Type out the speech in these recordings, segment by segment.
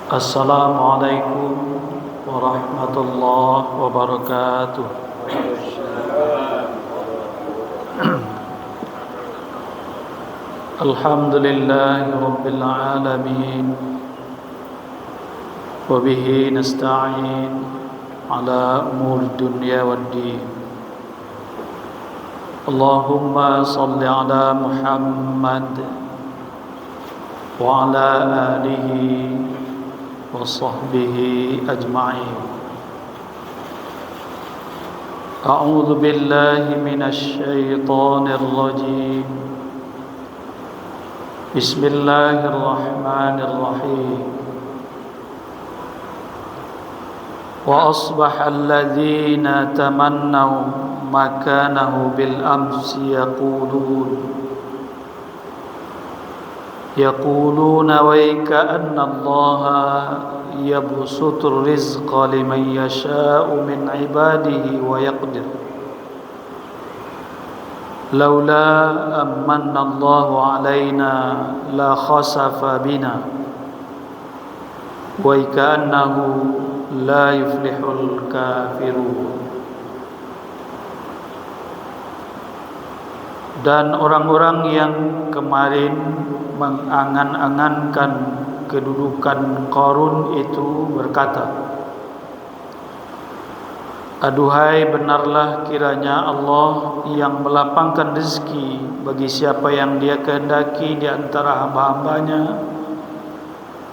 Assalamualaikum warahmatullahi wabarakatuh. Alhamdulillahi rabbil alamin. Wa bihi nasta'in ala umuri dunya waddin. Allahumma salli ala Muhammad wa ala alihi wa sahbihi ajma'in. A'udzu billahi minasy syaithanir rajim. Bismillahirrahmanirrahim. Wa asbaha alladhina tamannaw makanahu bil amsi يقولون ويكأن الله يبسط الرزق لمن يشاء من عباده ويقدر لولا أمن الله علينا لخسف بنا ويكأنه لا يفلح الكافرون. Dan orang-orang yang kemarin mengangan-angankan kedudukan Qarun itu berkata, aduhai, benarlah kiranya Allah yang melapangkan rezeki bagi siapa yang Dia kehendaki di antara hamba-hambanya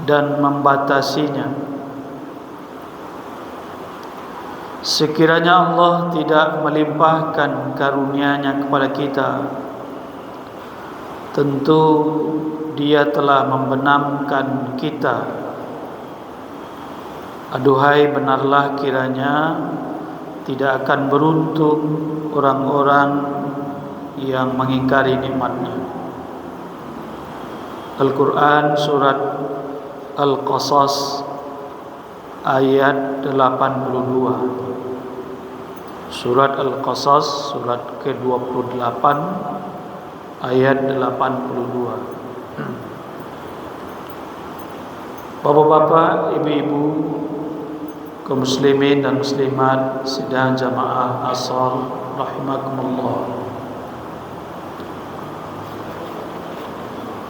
dan membatasinya. Sekiranya Allah tidak melimpahkan karunia-Nya kepada kita, tentu Dia telah membenamkan kita. Aduhai, benarlah kiranya tidak akan beruntung orang-orang yang mengingkari nikmat-Nya. Al-Quran Surat Al-Qasas ayat 82. Surat Al-Qasas surat ke-28 ayat 82. Bapak-bapak, ibu-ibu, kaum muslimin dan muslimat sidang jamaah asar rahimakumullah.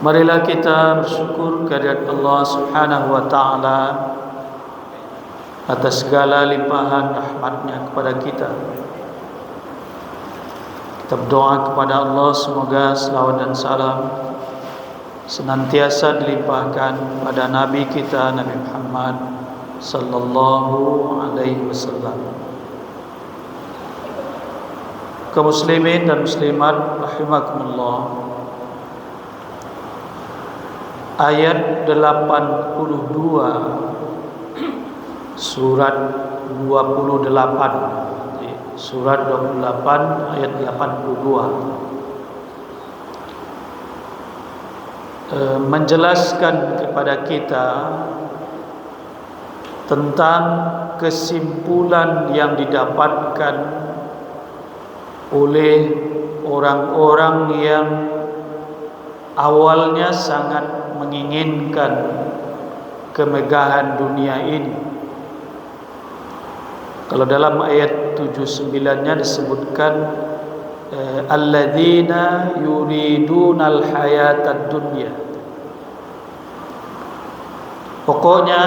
Marilah kita bersyukur kehadirat Allah Subhanahu wa taala atas segala limpahan rahmat-Nya kepada kita. Kita berdoa kepada Allah semoga selawat dan salam senantiasa dilimpahkan pada Nabi kita Nabi Muhammad sallallahu alaihi wasallam. Kaum muslimin dan muslimat rahimakumullah. Ayat 82 Surat 28, Surat 28 ayat 82 menjelaskan kepada kita tentang kesimpulan yang didapatkan oleh orang-orang yang awalnya sangat menginginkan kemegahan dunia ini. Kalau dalam ayat 79-nya disebutkan alladzina yuridunal hayatad dunya. Pokoknya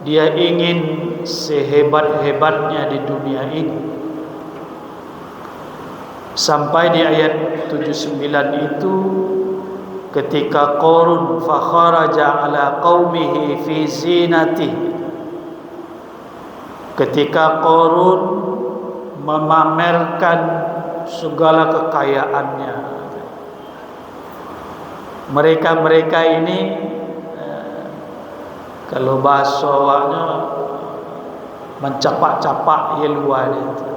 dia ingin sehebat-hebatnya di dunia ini. Sampai di ayat 79 itu ketika Qarun fakharaja ala qaumihi fi zinatihi, ketika Qarun memamerkan segala kekayaannya. Mereka ini kalau bahasa awaknya mencapak-capak ya luar itu.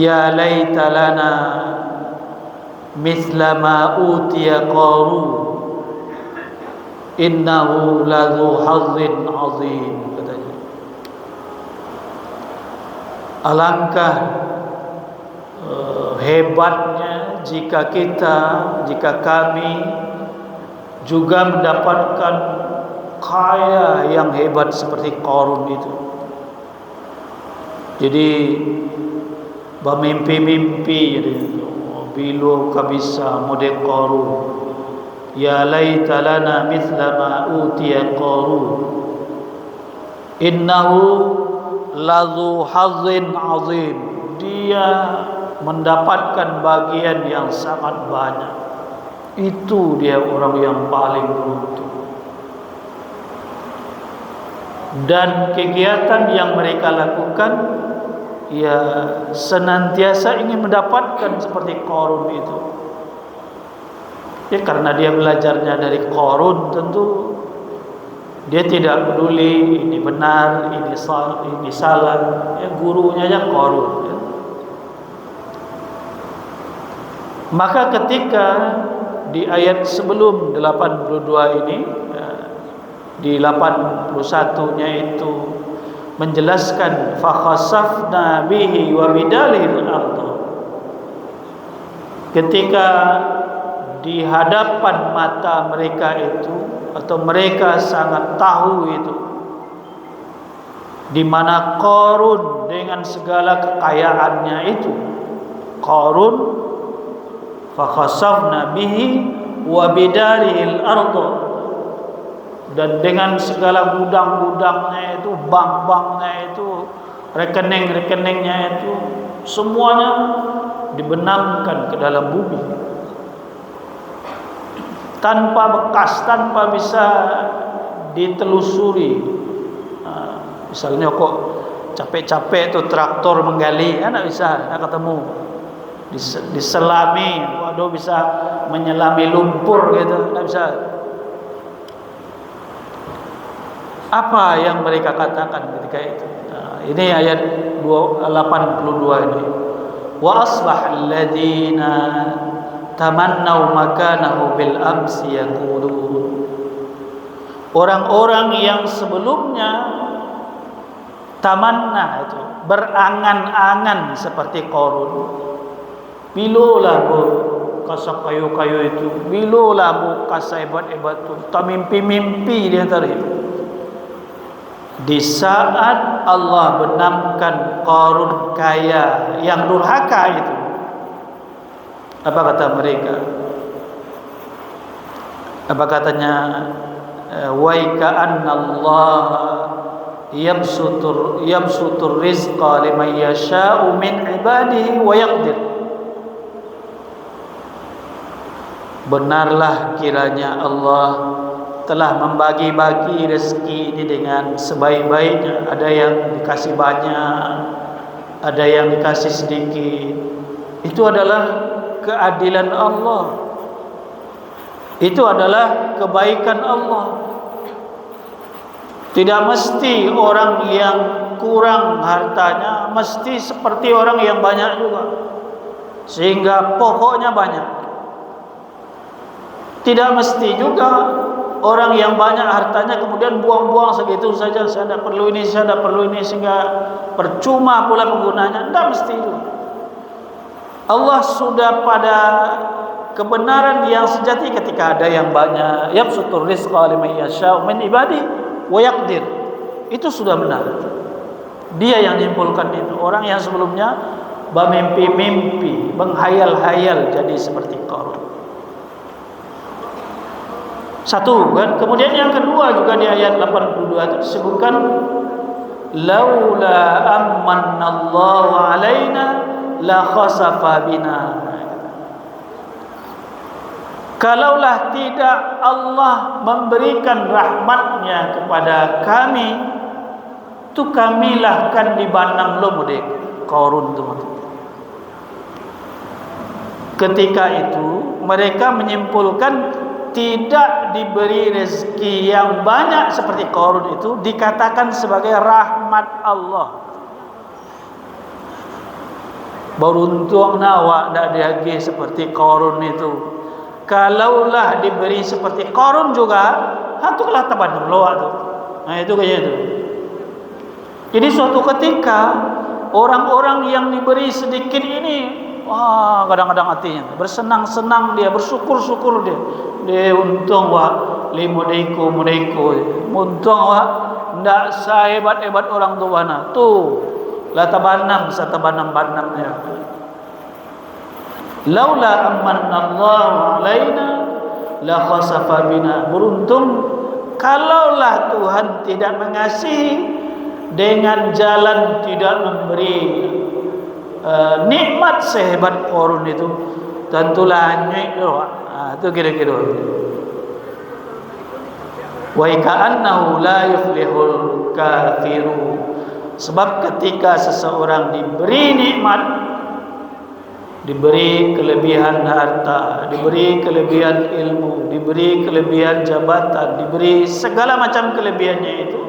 Ya laita lana mithla ma utiya Qarun innahu ladzu hazzin azim. Alangkah hebatnya jika kami juga mendapatkan kaya yang hebat seperti Qarun itu. Jadi bermimpi-mimpi jadi bila kabisa model Qarun. Ya laita lana mithla ma utiya Qarun. Innahu ladzu hazzin azim. Dia mendapatkan bagian yang sangat banyak. Itu dia orang yang paling beruntung. Dan kegiatan yang mereka lakukan, ya senantiasa ingin mendapatkan seperti Qarun itu. Ya karena dia belajarnya dari Qarun, tentu dia tidak peduli ini benar, ini salah. Ya gurunya aja Qarun. Ya. Maka ketika di ayat sebelum 82 ini, di 81-nya itu menjelaskan fa khasafna bihi wa bidalil ardh. Ketika di hadapan mata mereka itu, atau mereka sangat tahu itu, di mana Qarun dengan segala kekayaannya itu, Qarun fa khasafna bihi wa bidalil ardh, dan dengan segala gudang-gudangnya itu, bank-banknya itu, rekening-rekeningnya itu, semuanya dibenamkan ke dalam bumi tanpa bekas, tanpa bisa ditelusuri. Misalnya kok capek-capek itu traktor menggali, tak bisa, tak ketemu. Diselami, waduh bisa menyelami lumpur gitu, tak bisa. Apa yang mereka katakan ketika itu? Ini ayat 82 ini. Wa asbahal ladzina tamannau makanahu bil amsi yaqulun. Orang-orang yang sebelumnya tamanna itu berangan-angan seperti Qarun. Bilolah bu kasak kayu-kayu itu, bilolah bu kasai hebat-hebat itu, tak mimpi-mimpi di antara itu. Di saat Allah benamkan Qarun kaya yang durhaka itu, apa kata mereka? Apa katanya? Wa ka'anna Allah yabsutur rizqa liman yasha'u min ibadihi wa yaqdir. Benarlah kiranya Allah telah membagi-bagi rezeki ini dengan sebaik-baiknya. Ada yang dikasih banyak, ada yang dikasih sedikit. Itu adalah keadilan Allah. Itu adalah kebaikan Allah. Tidak mesti orang yang kurang hartanya mesti seperti orang yang banyak juga, sehingga pokoknya banyak. Tidak mesti juga orang yang banyak hartanya kemudian buang-buang segitu saja. Saya tidak perlu ini, saya tidak perlu ini, sehingga percuma pula penggunanya. Tidak mesti itu. Allah sudah pada kebenaran yang sejati ketika ada yang banyak. Yabsutur rizqa liman yasha'u min ibadi wa yaqdir. Itu sudah benar. Dia yang menyimpulkan itu. Orang yang sebelumnya bermimpi-mimpi, menghayal-hayal jadi seperti Qarun. Satu kan. Kemudian yang kedua juga di ayat 82 itu disebutkan laula ammanallahu alaina la khasafa bina. Kalaulah tidak Allah memberikan rahmatnya kepada kami, tu kamilah kan dibanam lo mudek Qarun tu. Ketika itu mereka menyimpulkan tidak diberi rezeki yang banyak seperti Qarun itu dikatakan sebagai rahmat Allah. Beruntung awak tidak diagi seperti Qarun itu. Kalaulah diberi seperti Qarun juga, hantuklah taban loa tu. Nah itu kayak itu. Jadi suatu ketika orang-orang yang diberi sedikit ini wah kadang-kadang hatinya bersenang-senang dia, bersyukur-syukur dia untung wah limudeiko untung wah ndak sehebat-hebat orang tuana tuh la tabanam satabanam-banamnya. Laula amanna Allahu alaina la khasafa bina. Beruntung kalaulah Tuhan tidak mengasihi dengan jalan, tidak memberi nikmat sehebat Qarun itu, tentulah nyuik doa. Itu kira-kira. Wa ka'annahu la yuflihul kafiru. Sebab ketika seseorang diberi nikmat, diberi kelebihan harta, diberi kelebihan ilmu, diberi kelebihan jabatan, diberi segala macam kelebihannya itu,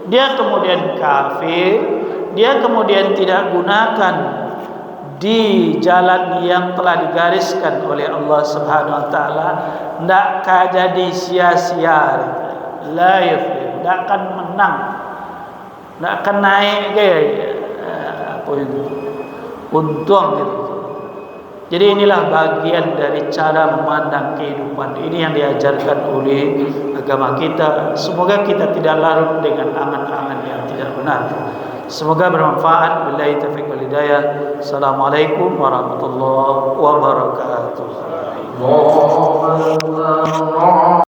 dia kemudian kafir, dia kemudian tidak gunakan di jalan yang telah digariskan oleh Allah Subhanahu wa taala, ndak jadi sia-sia, la yuflih, ndak akan menang, ndak akan naik apa itu, untung gitu. Jadi inilah bagian dari cara memandang kehidupan. Ini yang diajarkan oleh agama kita. Semoga kita tidak larut dengan angan-angan yang tidak benar. Semoga bermanfaat. Billahi taufiq wal hidayah. Assalamualaikum warahmatullahi wabarakatuh.